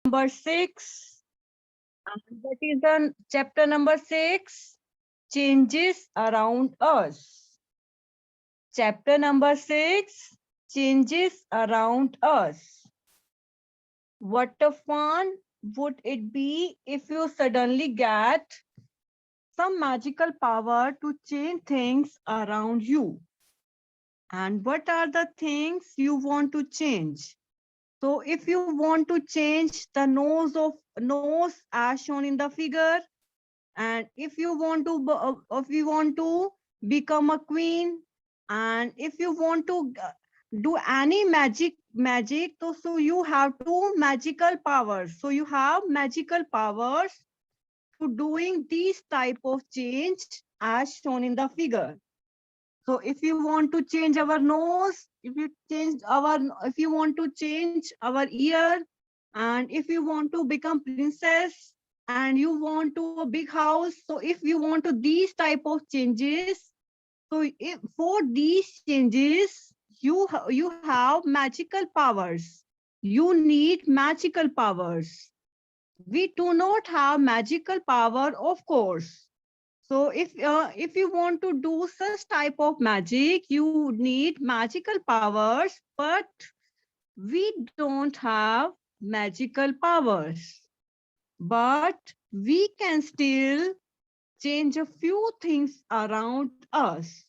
number 6. And that is the chapter number 6, changes around us. Chapter number 6, changes around us. What a fun would it be if you suddenly get some magical power to change things around you? And what are the things you want to change? So if you want to change the nose as shown in the figure, and if you want to become a queen, and if you want to do any magic, so you have two magical powers. So you have magical powers to doing these type of change as shown in the figure. So if you want to change our nose, if you want to change our ear, and if you want to become princess, and you want to a big house, so if you want to these type of changes, so if for these changes you have magical powers. You need magical powers. We do not have magical power, of course. So if you want to do such type of magic, you need magical powers, but we don't have magical powers. But we can still change a few things around us.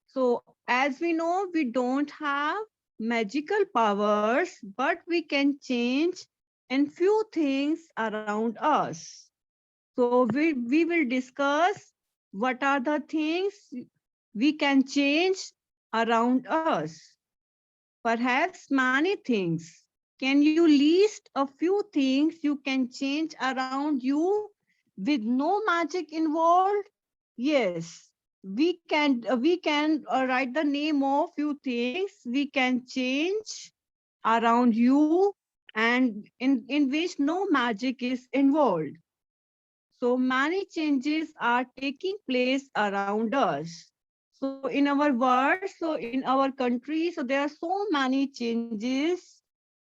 So as we know, we don't have magical powers, but we can change a few things around us. So we will discuss what are the things we can change around us. Perhaps many things. Can you list a few things you can change around you with no magic involved? Yes, we can write the name of few things we can change around you, and in which no magic is involved. So many changes are taking place around us. So in our world, so in our country, so there are so many changes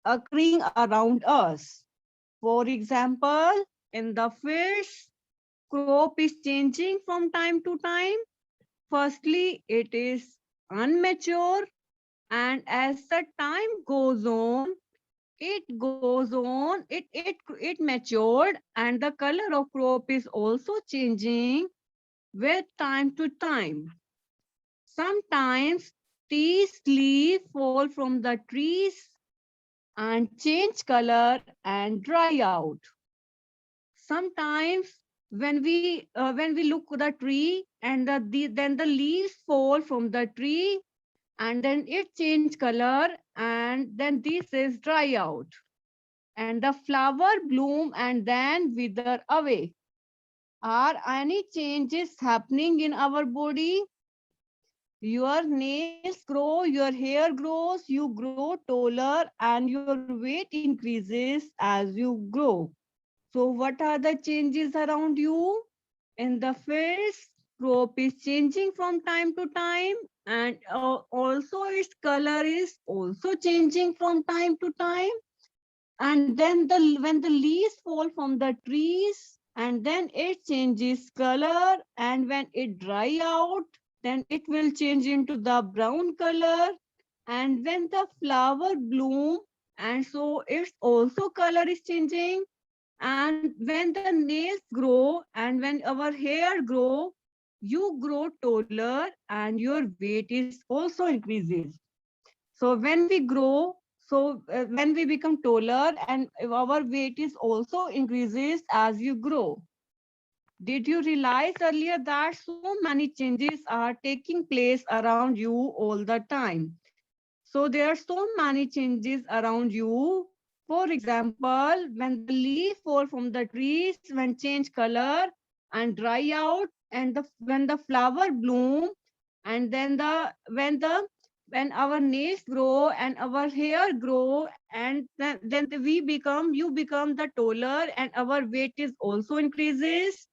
occurring around us. For example, in the fish, crop is changing from time to time. Firstly, it is unmature, and as the time goes on, it matured, and the color of crop is also changing with time to time. Sometimes these leaves fall from the trees and change color and dry out. Sometimes when we look at the tree, and then the leaves fall from the tree, and then it change color, and then this is dry out, and the flower bloom and then wither away. Are any changes happening in our body? Your nails grow, your hair grows, you grow taller, and your weight increases as you grow. So what are the changes around you? In the face, crop is changing from time to time, and also its color is also changing from time to time. And then when the leaves fall from the trees, and then it changes color, and when it dry out, then it will change into the brown color. And when the flower bloom, and so its also color is changing. And when the nails grow, and when our hair grow, you grow taller, and your weight is also increases. So when we grow, when we become taller, and our weight is also increases as you grow. Did you realize earlier that so many changes are taking place around you all the time? So there are so many changes around you. For example, when the leaf fall from the trees, when change color and dry out, and when the flower bloom, and then when our nails grow and our hair grow, and then you become the taller, and our weight is also increases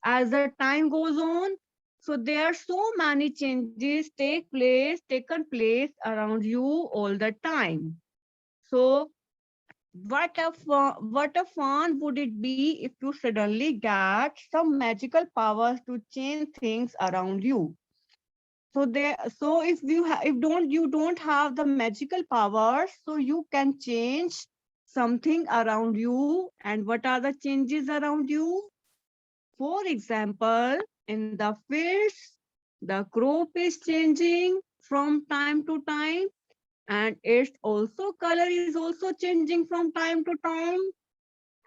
as the time goes on. So there are so many changes taken place around you all the time. So What a fun would it be if you suddenly get some magical powers to change things around you. So if you don't have the magical powers, so you can change something around you. And what are the changes around you? For example, in the fields, the crop is changing from time to time, and its also color is also changing from time to time.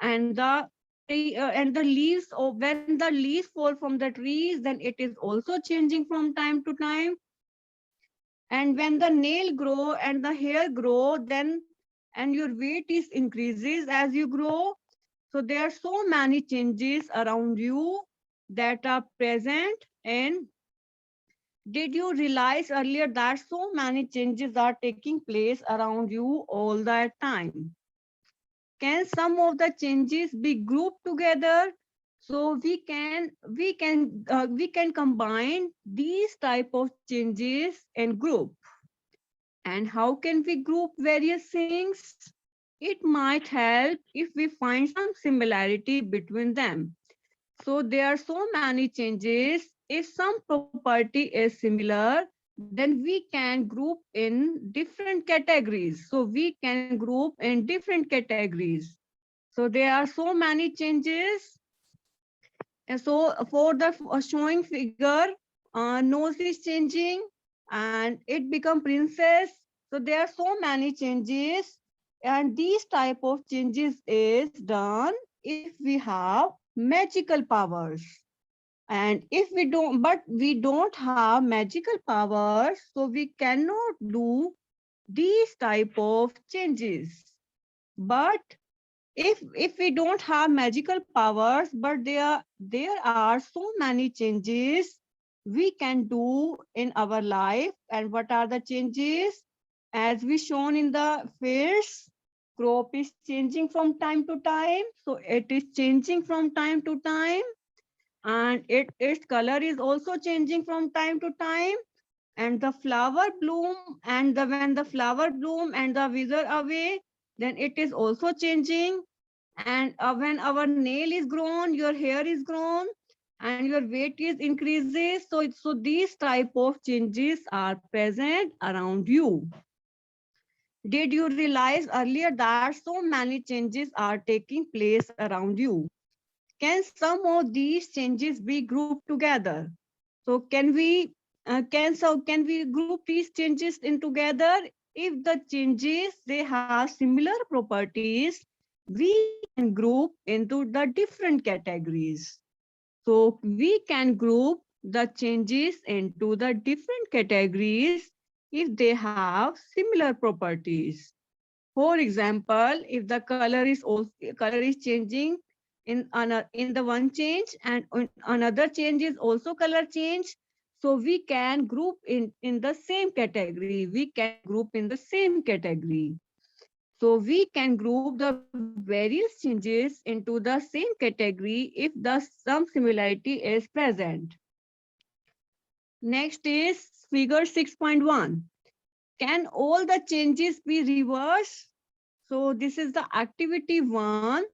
And the leaves, or when the leaves fall from the trees, then it is also changing from time to time. And when the nail grow and the hair grow, then and your weight is increases as you grow. So there are so many changes around you that are present. And did you realize earlier that so many changes are taking place around you all the time? Can some of the changes be grouped together? So we can combine these type of changes and group. And how can we group various things? It might help if we find some similarity between them. So there are so many changes. If some property is similar, then we can group in different categories. So we can group in different categories. So there are so many changes. And so for the showing figure, nose is changing and it become princess. So there are so many changes, and these type of changes is done if we have magical powers. And if we don't have magical powers, so we cannot do these type of changes. But if we don't have magical powers, but there are so many changes we can do in our life. And what are the changes? As we shown in the fields, crop is changing from time to time. So it is changing from time to time, and its color is also changing from time to time. And the flower bloom, and when the flower bloom and the wither away, then it is also changing. And when our nail is grown, your hair is grown, and your weight is increases. So these type of changes are present around you. Did you realize earlier that so many changes are taking place around you? Can some of these changes be grouped together? So can we group these changes in together? If the changes they have similar properties, we can group into the different categories. So we can group the changes into the different categories if they have similar properties. For example, if the color is changing in the one change, and another change is also color change, so we can group in the same category. We can group in the same category. So we can group the various changes into the same category if the some similarity is present. Next is figure 6.1. Can all the changes be reversed? So this is the activity 1.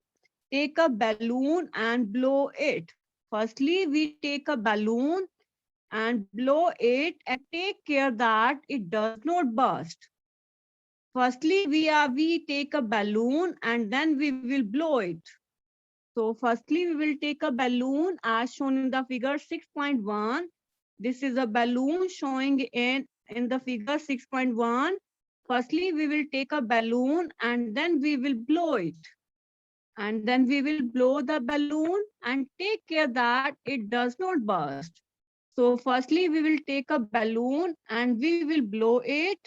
Take a balloon and blow it. Firstly, we take a balloon and blow it, and take care that it does not burst. Firstly, we take a balloon and then we will blow it. So firstly, we will take a balloon as shown in the figure 6.1. This is a balloon showing in the figure 6.1. Firstly, we will take a balloon and then we will blow it. And then we will blow the balloon and take care that it does not burst. So firstly, we will take a balloon and we will blow it.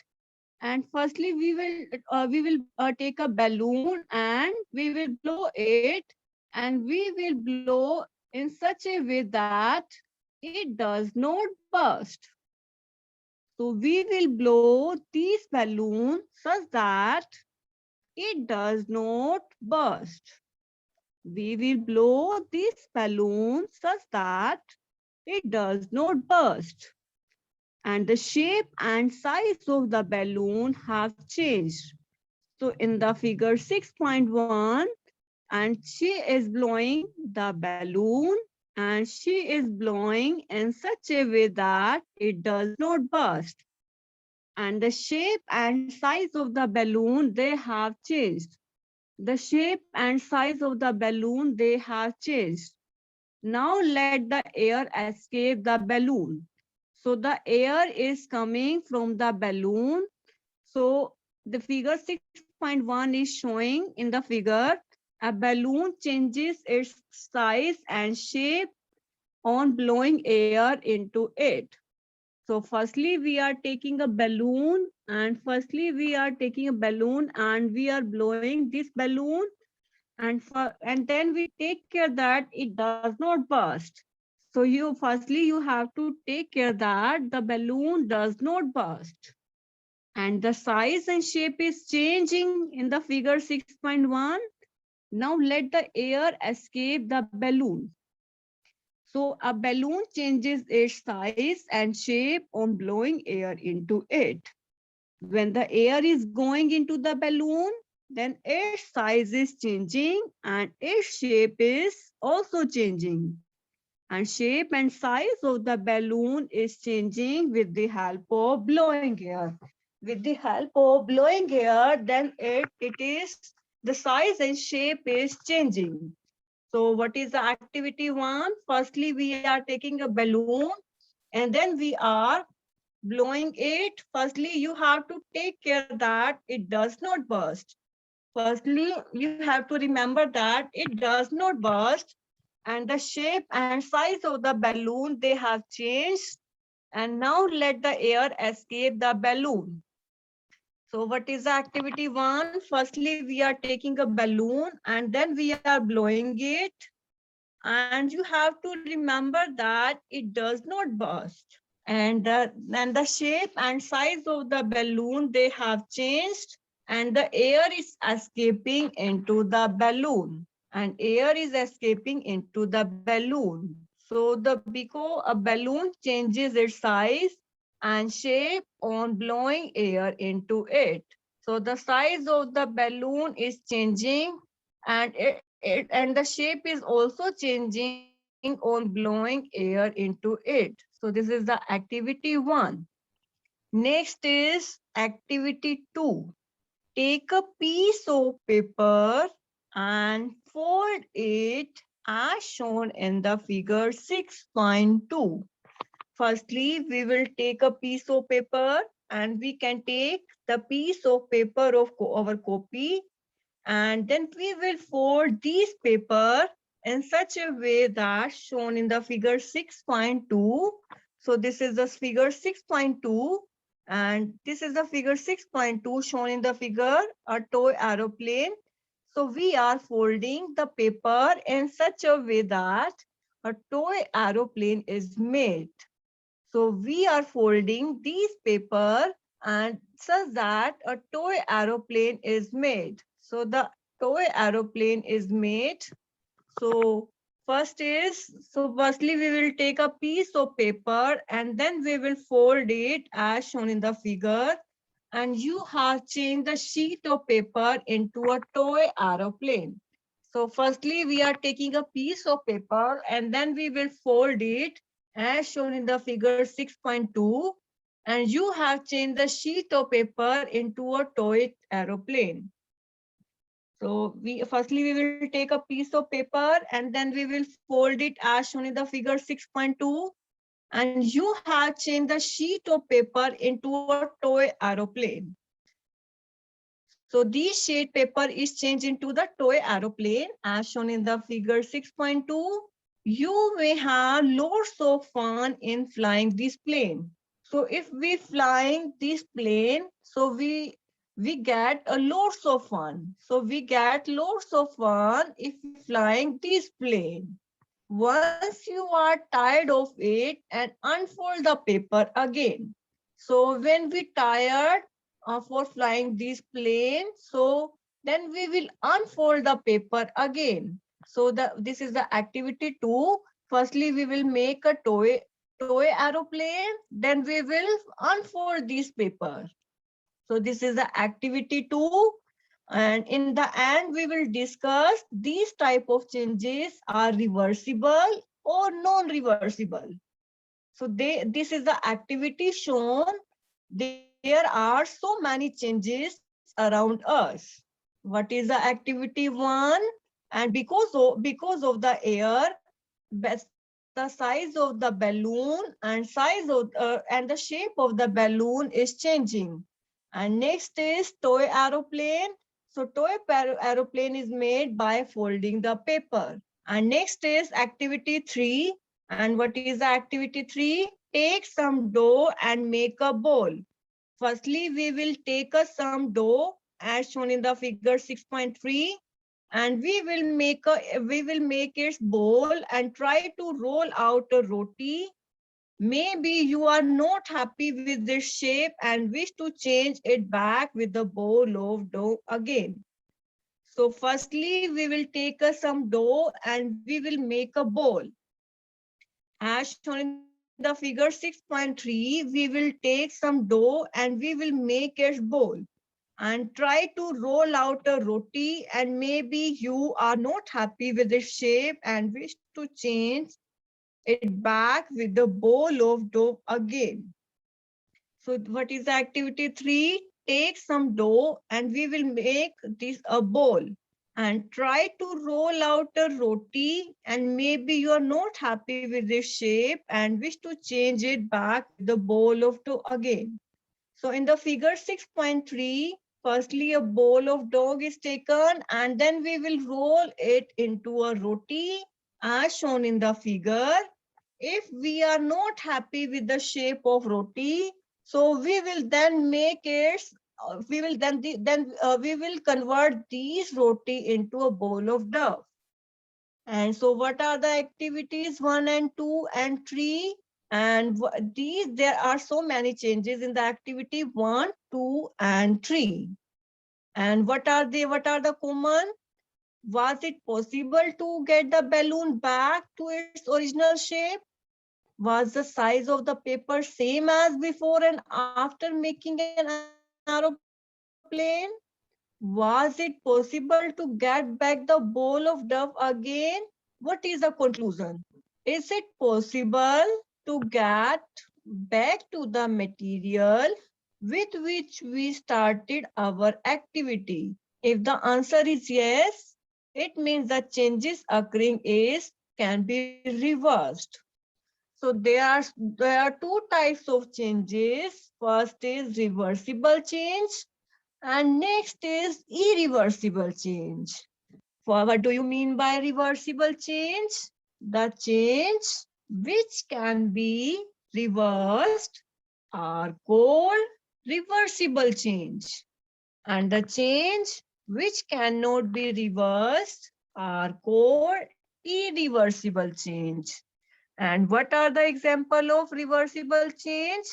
And firstly, we will take a balloon and we will blow it, and we will blow in such a way that it does not burst. So we will blow these balloons such that it does not burst. We will blow this balloon such that it does not burst. And the shape and size of the balloon have changed. So in the figure 6.1, and she is blowing the balloon, and she is blowing in such a way that it does not burst. And the shape and size of the balloon, they have changed. The shape and size of the balloon, they have changed. Now let the air escape the balloon. So the air is coming from the balloon. So the figure 6.1 is showing in the figure a balloon changes its size and shape on blowing air into it. So firstly, we are taking a balloon and we are blowing this balloon, and then we take care that it does not burst. So you have to take care that the balloon does not burst. And the size and shape is changing in the figure 6.1. Now let the air escape the balloon. So a balloon changes its size and shape on blowing air into it. When the air is going into the balloon, then its size is changing and its shape is also changing. And shape and size of the balloon is changing with the help of blowing air. With the help of blowing air, then the size and shape is changing. So what is the activity one? Firstly, we are taking a balloon and then we are blowing it. Firstly, you have to take care that it does not burst. Firstly, you have to remember that it does not burst, and the shape and size of the balloon, they have changed. And now let the air escape the balloon. So what is the activity one? Firstly, we are taking a balloon and then we are blowing it. And you have to remember that it does not burst. And the shape and size of the balloon, they have changed, and the air is escaping into the balloon, and air is escaping into the balloon. So because a balloon changes its size and shape on blowing air into it. So the size of the balloon is changing, and and the shape is also changing on blowing air into it. So this is the activity 1. Next is activity 2. Take a piece of paper and fold it as shown in the figure 6.2. Firstly, we will take a piece of paper, and we can take the piece of paper of our copy, and then we will fold this paper in such a way that shown in the figure 6.2. So this is the figure 6.2, and this is the figure 6.2 shown in the figure, a toy aeroplane. So we are folding the paper in such a way that a toy aeroplane is made. So we are folding these paper and such that a toy aeroplane is made. So the toy aeroplane is made. So firstly we will take a piece of paper and then we will fold it as shown in the figure. And you have changed the sheet of paper into a toy aeroplane. So firstly, we are taking a piece of paper and then we will fold it as shown in the figure 6.2. And you have changed the sheet of paper into a toy aeroplane. So we will take a piece of paper and then we will fold it as shown in the figure 6.2. And you have changed the sheet of paper into a toy aeroplane. So this sheet paper is changed into the toy aeroplane as shown in the figure 6.2. You may have lots of fun in flying this plane. So if we flying this plane, so we get a lots of fun. So we get lots of fun if flying this plane. Once you are tired of it, and unfold the paper again. So when we tired for flying this plane, so then we will unfold the paper again. So this is the activity 2. Firstly, we will make a toy aeroplane. Then we will unfold this paper. So this is the activity 2. And in the end, we will discuss these type of changes are reversible or non-reversible. So this is the activity shown. There are so many changes around us. What is the activity one? And because of the air, the size of the balloon and the shape of the balloon is changing. And next is toy aeroplane. So aeroplane is made by folding the paper. And next is activity 3. And what is the activity 3? Take some dough and make a ball. Firstly, we will take some dough as shown in the figure 6.3, and we will make its ball and try to roll out a roti. Maybe you are not happy with this shape and wish to change it back with the bowl of dough again. So firstly, we will take some dough and we will make a bowl. As shown in the figure 6.3, we will take some dough and we will make a bowl and try to roll out a roti, and maybe you are not happy with the shape and wish to change it back with the bowl of dough again. So what is the activity 3? Take some dough and we will make this a bowl and try to roll out a roti, and maybe you are not happy with this shape and wish to change it back with the bowl of dough again. So in the figure 6.3, firstly a bowl of dough is taken and then we will roll it into a roti as shown in the figure. If we are not happy with the shape of roti, so we will then make it, we will then we will convert these roti into a bowl of dough. And so what are the activities 1 and 2 and 3? And these, there are so many changes in the activity 1, 2, and 3. And what are they? What are the common? Was it possible to get the balloon back to its original shape? Was the size of the paper same as before and after making an aeroplane? Was it possible to get back the bowl of dough again? What is the conclusion? Is it possible to get back to the material with which we started our activity? If the answer is yes, it means the changes occurring is can be reversed. So there are two types of changes. First is reversible change and next is irreversible change. What do you mean by reversible change? The change which can be reversed are called reversible change. And the change which cannot be reversed are called irreversible change. And what are the example of reversible change?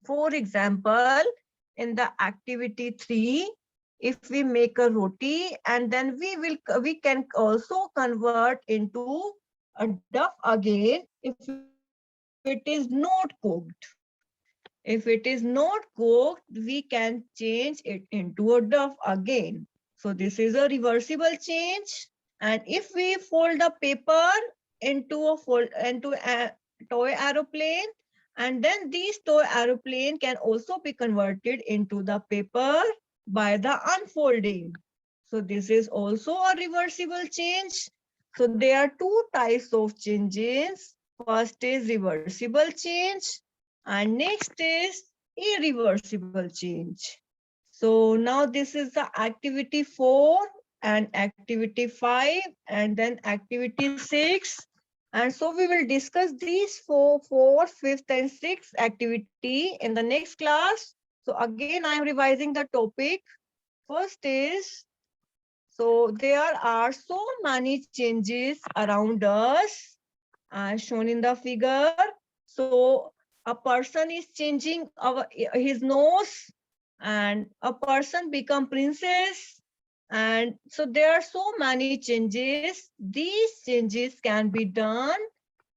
For example, in the activity 3, if we make a roti and then we can also convert into a duff again if it is not cooked. If it is not cooked, we can change it into a duff again. So this is a reversible change. And if we fold the paper into a toy aeroplane, and then this toy aeroplane can also be converted into the paper by the unfolding. So this is also a reversible change. So there are two types of changes. First is reversible change and next is irreversible change. So now this is the activity 4 and activity 5 and then activity 6. And so we will discuss these fourth, fifth and sixth activity in the next class. So again, I am revising the topic. First is, so there are so many changes around us as shown in the figure. So a person is changing his nose and a person become princess. And so there are so many changes. These changes can be done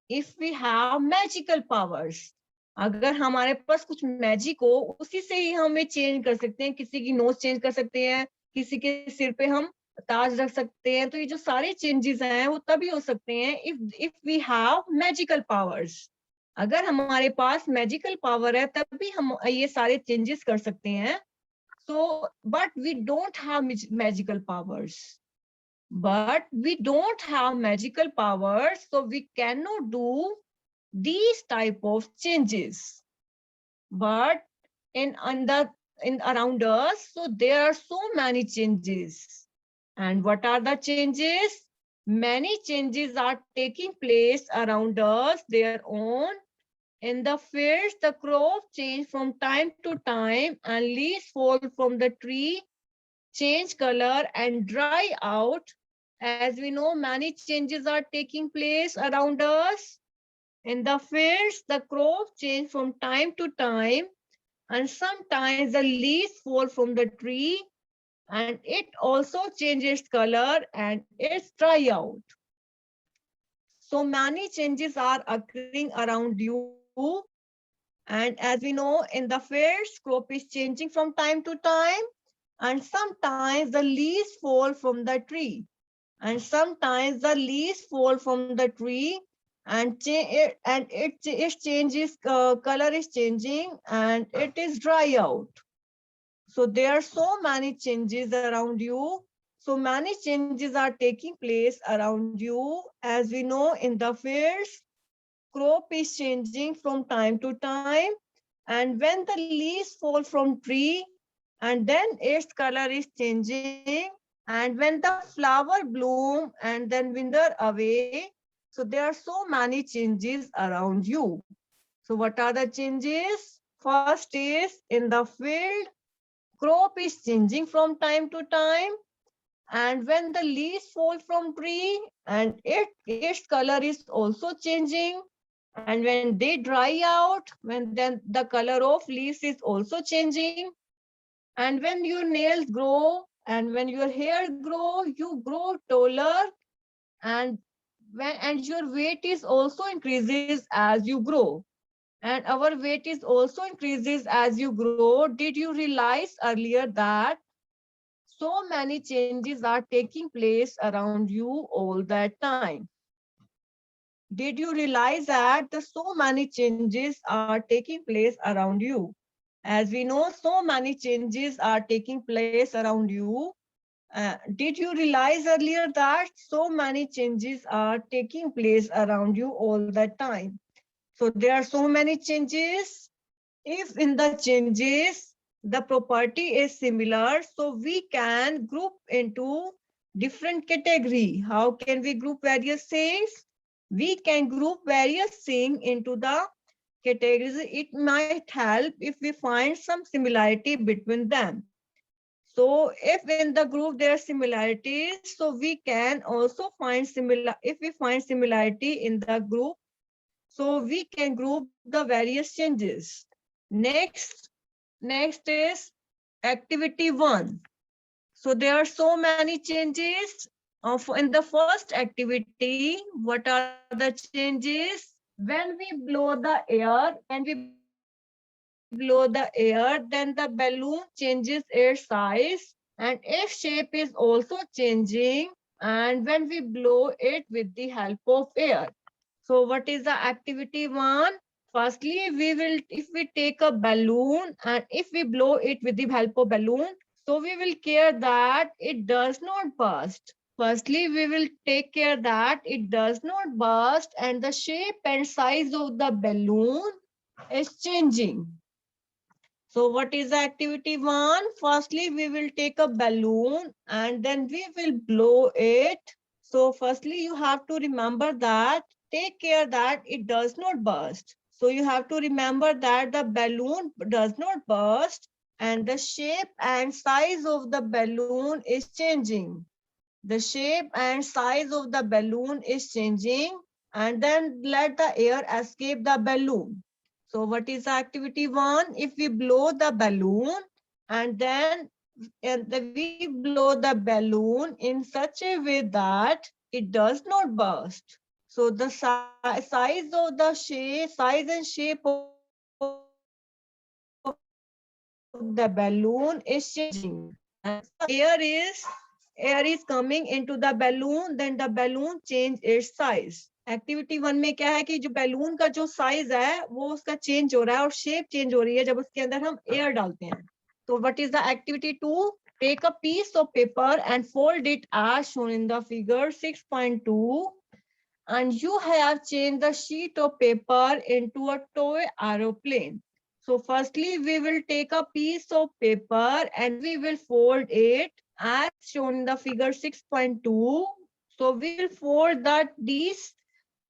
if we have magical powers. अगर हमारे पास कुछ magic हो, उसी से ही हमें change कर सकते हैं, किसी की नोज चेंज कर सकते हैं, किसी के सिर पे हम ताज रख सकते हैं। तो ये जो सारे चेंजेस हैं वो तभी हो सकते हैं if we have magical powers. अगर हमारे पास मैजिकल पावर है तभी हम ये सारे चेंजेस कर सकते हैं। So but we don't have magical powers, so we cannot do these type of changes. But in around us, so there are so many changes. And what are the changes? Many changes are taking place around us, their own. In the fields, the crop change from time to time, and leaves fall from the tree, change color and dry out. As we know, many changes are taking place around us. In the fields, the crops change from time to time, and sometimes the leaves fall from the tree, and it also changes color and it's dry out. So many changes are occurring around you. And as we know, in the fields, crop is changing from time to time, and sometimes the leaves fall from the tree, and sometimes the leaves fall from the tree, and it changes, color is changing and it is dry out. So there are so many changes around you. So many changes are taking place around you. As we know, in the fields, crop is changing from time to time, and when the leaves fall from tree, and then its color is changing, and when the flower bloom and then wither away. So there are so many changes around you. So what are the changes? First is, in the field, crop is changing from time to time, and when the leaves fall from tree, and its color is also changing, and when they dry out, when then the color of leaves is also changing, and when your nails grow and when your hair grow, you grow taller, and and your weight is also increases as you grow, and our weight is also increases as you grow. Did you realize earlier that so many changes are taking place around you all that time? Did you realize that the so many changes are taking place around you? As we know, so many changes are taking place around you. Did you realize earlier that so many changes are taking place around you all the time? So there are so many changes. If in the changes, the property is similar, so we can group into different category. How can we group various things? We can group various things into the categories. It might help if we find some similarity between them. So if in the group there are similarities, so we can also find similar, if we find similarity in the group, so we can group the various changes. Next is activity 1. So there are so many changes. In the first activity, what are the changes? When we blow the air, then the balloon changes its size, and its shape is also changing, and when we blow it with the help of air. So what is the activity 1? Firstly, if we take a balloon and if we blow it with the help of balloon, so we will care that it does not burst. Firstly, we will take care that it does not burst and the shape and size of the balloon is changing. So what is activity 1? Firstly, we will take a balloon and then we will blow it. So firstly, you have to remember that, take care that it does not burst. So you have to remember that the balloon does not burst and the shape and size of the balloon is changing. The shape and size of the balloon is changing, and then let the air escape the balloon. So what is activity 1? If we blow the balloon and then we blow the balloon in such a way that it does not burst. So the size of the shape, size and shape of the balloon is changing. Air is coming into the balloon, then the balloon change its size. Activity 1 में क्या है कि जो balloon का जो size है वो उसका चेंज हो रहा है और शेप चेंज हो रही है जब उसके अंदर हम एयर डालते हैं. तो what is the activity 2? Take a piece of paper and fold it as shown in the figure 6.2, and you have changed the sheet of paper into a toy aeroplane. So firstly, we will take a piece of paper and we will fold it as shown in the figure 6.2. So we will fold these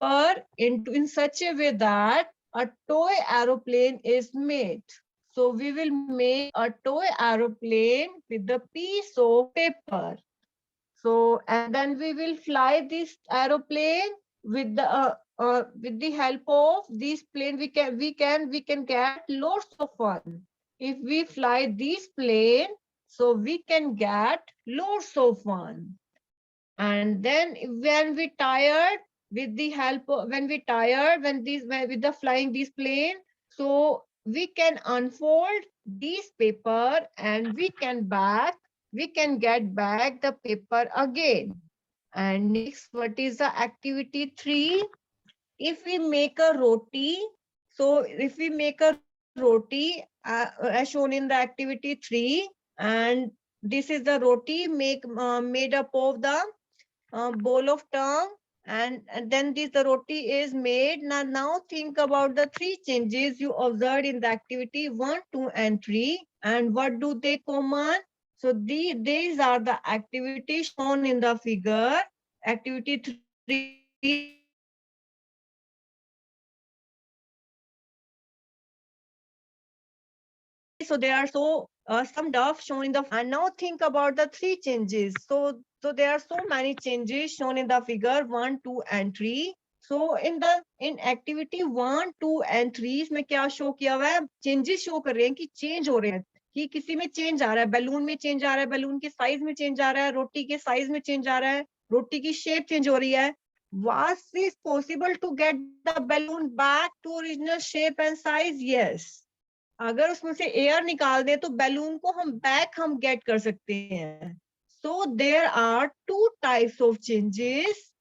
paper into in such a way that a toy aeroplane is made. So we will make a toy aeroplane with the piece of paper. So, and then we will fly this aeroplane with the help of this plane. We can get lots of fun. If we fly this plane, so we can get lots of fun. And then when we tired with the help of, when we tired when with the flying this plane, so we can unfold this paper and we can get back the paper again. And next, what is the activity 3? If we make a roti, so if we make a roti as shown in the activity 3, and this is the roti made up of the bowl of tongue, and then the roti is made. Now think about the 3 changes you observed in the activity 1, 2, and 3, and what do they common? So these are the activities shown in the figure. Activity 3 so there are some stuff shown in the, and now think about the 3 changes. So there are so many changes shown in the figure 1, 2, and 3. So in activity 1, 2, and 3 इसमें क्या show किया हुआ है? Changes show कर रहे हैं कि change हो रहे हैं, कि किसी में चेंज आ रहा है, बैलून में चेंज आ रहा है, बैलून के साइज में चेंज आ रहा है, रोटी के साइज में चेंज आ रहा है, रोटी की शेप चेंज हो रही है. Was it possible to get the balloon back to original shape and size? Yes. अगर उसमें से एयर निकाल दे तो बैलून को हम गेट कर सकते हैं. So there are 2 types of changes.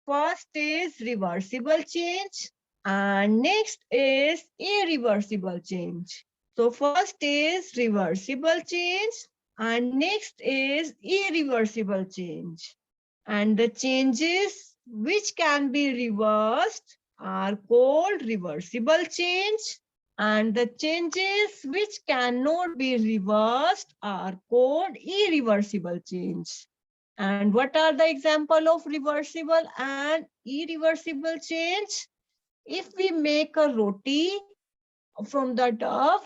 First is reversible change and next is irreversible change. So first is reversible change and next is irreversible change. And the changes which can be reversed are called reversible change, and the changes which cannot be reversed are called irreversible change. And what are the example of reversible and irreversible change? If we make a roti from the dough,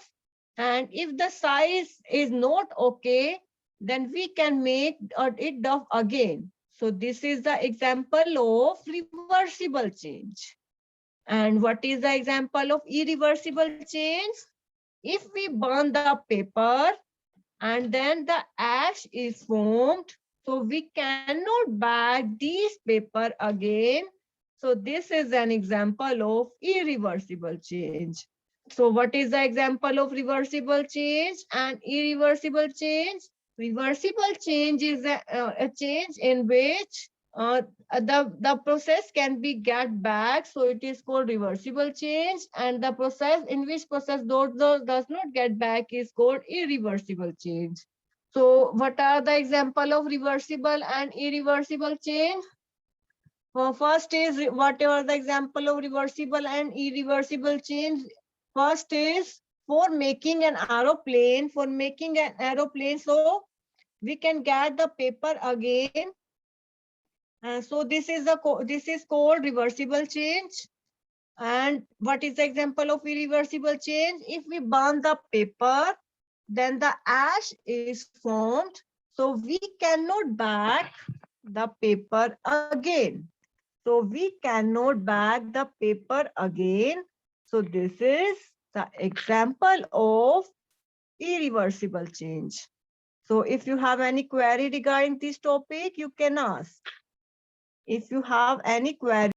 and if the size is not okay, then we can make it dough again. So this is the example of reversible change. And what is the example of irreversible change? If we burn the paper and then the ash is formed, so we cannot bag this paper again. So this is an example of irreversible change. So what is the example of reversible change and irreversible change? Reversible change is a change in which the process can be get back, so it is called reversible change, and the process in which process does not get back is called irreversible change. So what are the example of reversible and irreversible change? First is whatever the example of reversible and irreversible change. First is for making an aeroplane. So we can get the paper again. So this is called reversible change. And what is the example of irreversible change? If we burn the paper, then the ash is formed. So we cannot bag the paper again. So we cannot bag the paper again. So this is the example of irreversible change. So if you have any query regarding this topic, you can ask. If you have any query